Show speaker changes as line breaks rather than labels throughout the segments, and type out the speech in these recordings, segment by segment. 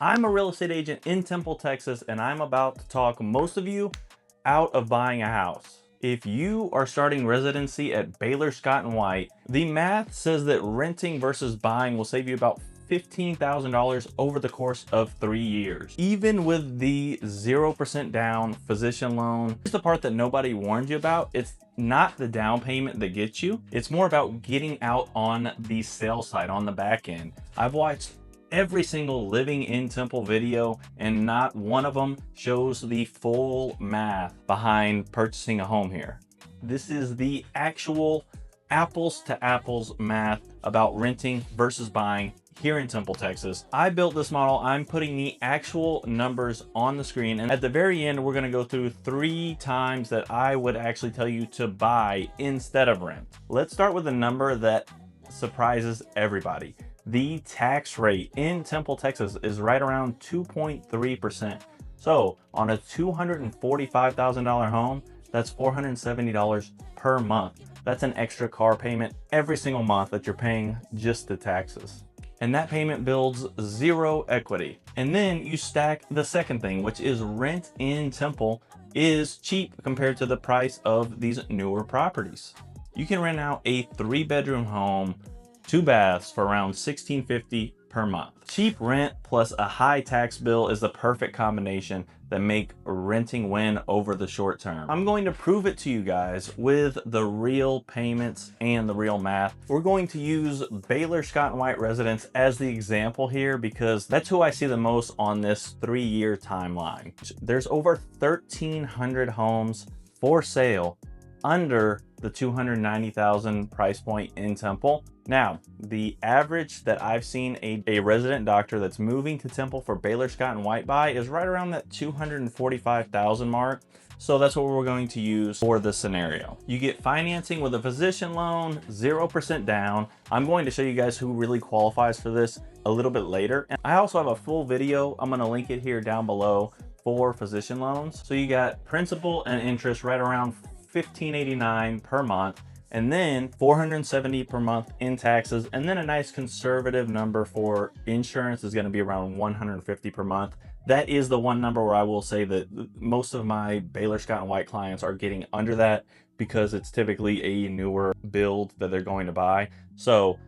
I'm a real estate agent in Temple, Texas, and I'm about to talk most of you out of buying a house. If you are starting residency at Baylor Scott & White, the math says that renting versus buying will save you about $15,000 over the course of 3 years. Even with the 0% down physician loan, here's the part that nobody warned you about. It's not the down payment that gets you. It's more about getting out on the sales side, on the back end. I've watched every single living in Temple video, and not one of them shows the full math behind purchasing a home here. This is the actual apples to apples math about renting versus buying here in Temple, Texas. I built this model. I'm putting the actual numbers on the screen, and at the very end, we're gonna go through 3 times that I would actually tell you to buy instead of rent. Let's start with a number that surprises everybody. The tax rate in Temple, Texas is right around 2.3%. So on a $245,000 home, that's $470 per month. That's an extra car payment every single month that you're paying just the taxes. And that payment builds 0 equity. And then you stack the second thing, which is rent in Temple is cheap compared to the price of these newer properties. You can rent out a 3-bedroom home, 2 baths for around $1,650 per month. Cheap rent plus a high tax bill is the perfect combination that make renting win over the short term. I'm going to prove it to you guys with the real payments and the real math. We're going to use Baylor Scott & White Residence as the example here because that's who I see the most on this 3-year timeline. There's over 1,300 homes for sale under the $290,000 price point in Temple. Now, the average that I've seen a resident doctor that's moving to Temple for Baylor Scott & White buy is right around that $245,000 mark. So that's what we're going to use for this scenario. You get financing with a physician loan, 0% down. I'm going to show you guys who really qualifies for this a little bit later. And I also have a full video. I'm gonna link it here down below for physician loans. So you got principal and interest right around $1,589 per month, and then $470 per month in taxes, and then a nice conservative number for insurance is going to be around $150 per month. That is the one number where I will say that most of my Baylor Scott & White clients are getting under that because it's typically a newer build that they're going to buy. So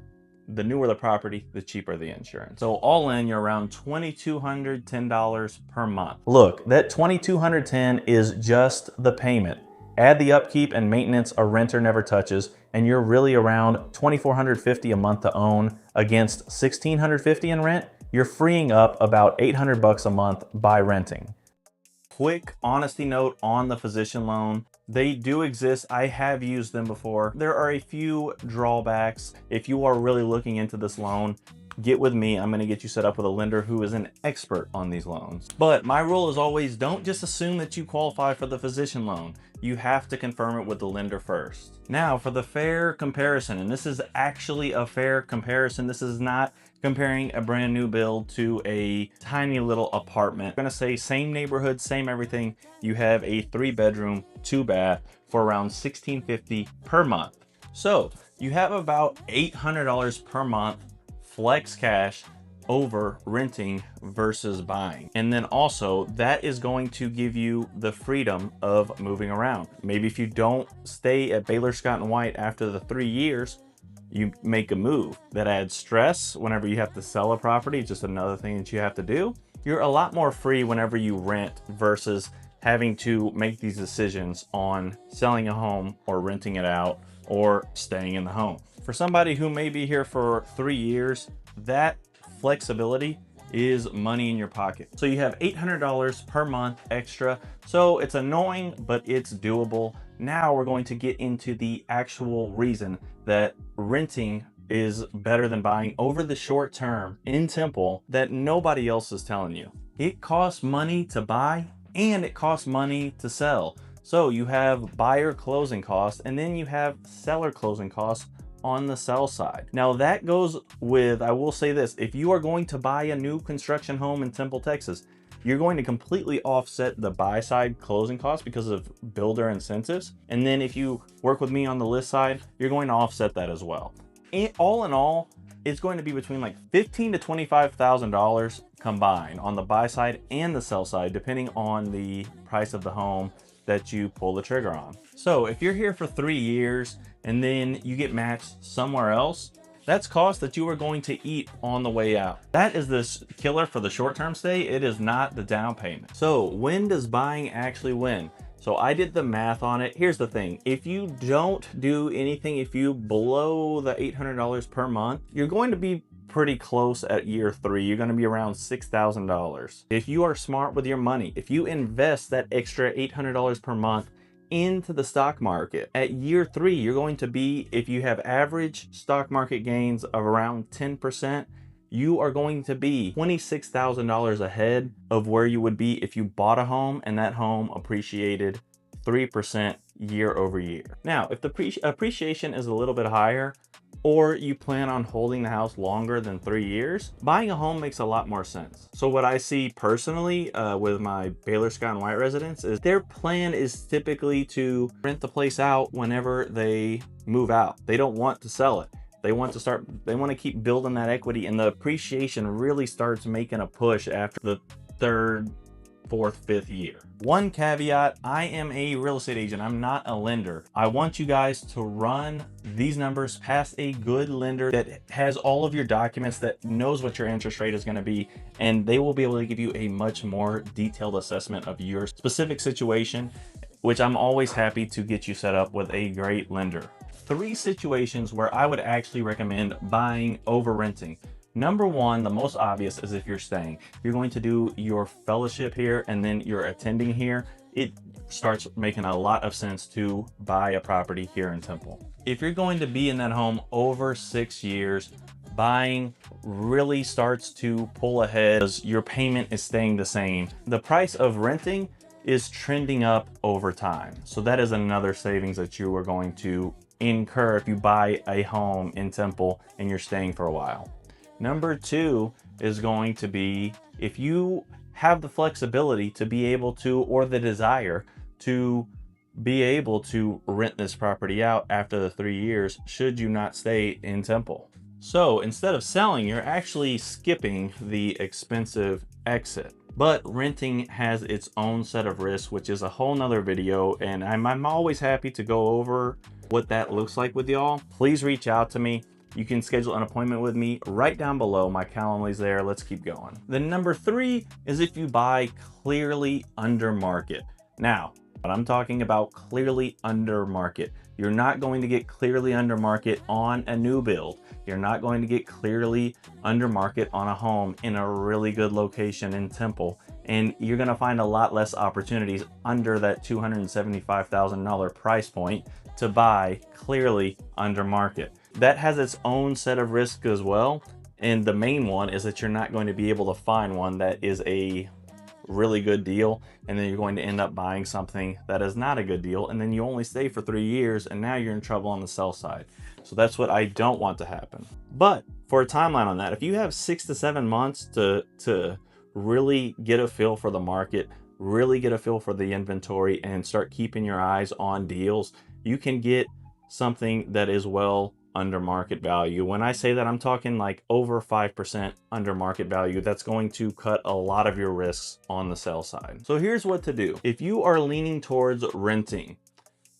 the newer the property, the cheaper the insurance. So all in, you're around $2,210 per month. Look, that $2,210 is just the payment. Add the upkeep and maintenance a renter never touches, and you're really around $2,450 a month to own against $1,650 in rent. You're freeing up about $800 a month by renting. Quick honesty note on the physician loan. They do exist. I have used them before. There are a few drawbacks. If you are really looking into this loan, get with me. I'm going to get you set up with a lender who is an expert on these loans. But my rule is always don't just assume that you qualify for the physician loan. You have to confirm it with the lender first. Now for the fair comparison, and this is actually a fair comparison. This is not comparing a brand new build to a tiny little apartment. I'm gonna say same neighborhood, same everything. You have a 3-bedroom, 2-bath for around $1,650 per month. So you have about $800 per month flex cash over renting versus buying. And then also that is going to give you the freedom of moving around. Maybe if you don't stay at Baylor Scott & White after the 3 years, you make a move. That adds stress whenever you have to sell a property, just another thing that you have to do. You're a lot more free whenever you rent versus having to make these decisions on selling a home or renting it out or staying in the home. For somebody who may be here for 3 years, that flexibility is money in your pocket. So you have $800 per month extra. So it's annoying, but it's doable. Now we're going to get into the actual reason that renting is better than buying over the short term in Temple that nobody else is telling you. It costs money to buy and it costs money to sell. So you have buyer closing costs and then you have seller closing costs on the sell side. Now that goes with, I will say this, if you are going to buy a new construction home in Temple, Texas, you're going to completely offset the buy side closing costs because of builder incentives. And then if you work with me on the list side, you're going to offset that as well. All in all, it's going to be between like $15,000 to $25,000 combined on the buy side and the sell side, depending on the price of the home that you pull the trigger on. So if you're here for 3 years and then you get matched somewhere else, that's cost that you are going to eat on the way out. That is this killer for the short-term stay. It is not the down payment. So when does buying actually win? So I did the math on it. Here's the thing. If you don't do anything, if you blow the $800 per month, you're going to be pretty close at year 3. You're going to be around $6,000. If you are smart with your money, if you invest that extra $800 per month into the stock market, at year 3, you're going to be, if you have average stock market gains of around 10%, you are going to be $26,000 ahead of where you would be if you bought a home and that home appreciated 3% year over year. Now, if the appreciation is a little bit higher, or you plan on holding the house longer than 3 years, buying a home makes a lot more sense. So what I see personally with my Baylor Scott & White residents is their plan is typically to rent the place out whenever they move out. They don't want to sell it. They want to keep building that equity, and the appreciation really starts making a push after the 3rd, 4th, 5th year. One caveat, I am a real estate agent. I'm not a lender. I want you guys to run these numbers past a good lender that has all of your documents, that knows what your interest rate is going to be, and they will be able to give you a much more detailed assessment of your specific situation, which I'm always happy to get you set up with a great lender. 3 situations where I would actually recommend buying over renting. Number 1, the most obvious, is if you're staying. You're going to do your fellowship here and then you're attending here. It starts making a lot of sense to buy a property here in Temple. If you're going to be in that home over 6 years, buying really starts to pull ahead as your payment is staying the same. The price of renting is trending up over time. So that is another savings that you are going to incur if you buy a home in Temple and you're staying for a while. Number 2 is going to be if you have the flexibility to be able to, or the desire to be able to rent this property out after the 3 years, should you not stay in Temple. So instead of selling, you're actually skipping the expensive exit. But renting has its own set of risks, which is a whole nother video, and I'm always happy to go over what that looks like with y'all. Please reach out to me. You can schedule an appointment with me right down below. My Calendly's there. Let's keep going. Then number 3 is if you buy clearly under market. Now, but I'm talking about clearly under market. You're not going to get clearly under market on a new build. You're not going to get clearly under market on a home in a really good location in Temple. And you're going to find a lot less opportunities under that $275,000 price point to buy clearly under market. That has its own set of risks as well. And the main one is that you're not going to be able to find one that is a really good deal, and then you're going to end up buying something that is not a good deal, and then you only stay for 3 years and now you're in trouble on the sell side. So that's what I don't want to happen. But for a timeline on that, if you have 6 to 7 months to really get a feel for the market, really get a feel for the inventory, and start keeping your eyes on deals, you can get something that is well under market value. When I say that, I'm talking like over 5% under market value. That's going to cut a lot of your risks on the sell side. So here's what to do. If you are leaning towards renting,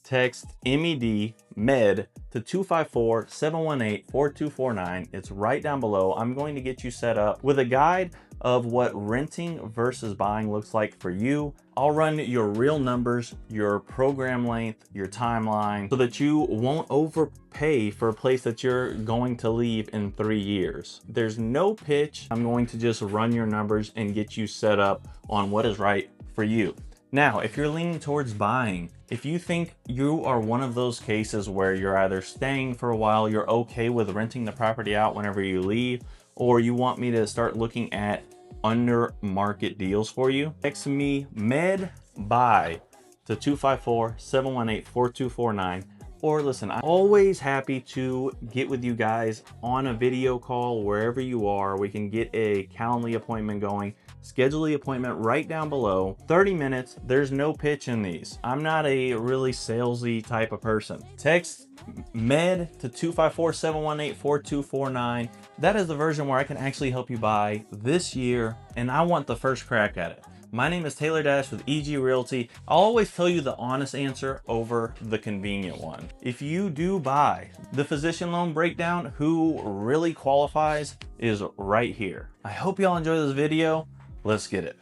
text MED MED to 254-718-4249. It's right down below. I'm going to get you set up with a guide of what renting versus buying looks like for you. I'll run your real numbers, your program length, your timeline, so that you won't overpay for a place that you're going to leave in 3 years. There's no pitch. I'm going to just run your numbers and get you set up on what is right for you. Now, if you're leaning towards buying, if you think you are one of those cases where you're either staying for a while, you're okay with renting the property out whenever you leave, or you want me to start looking at under market deals for you, text me MED BUY to 254-718-4249. Or listen, I'm always happy to get with you guys on a video call wherever you are. We can get a Calendly appointment going Schedule the appointment right down below. 30 minutes. There's no pitch in these. I'm not a really salesy type of person. Text MED to 254-718-4249. That is the version where I can actually help you buy this year, and I want the first crack at it. My name is Taylor Dash with EG Realty. I'll always tell you the honest answer over the convenient one. If you do buy the physician loan breakdown, who really qualifies is right here. I hope y'all enjoy this video. Let's get it.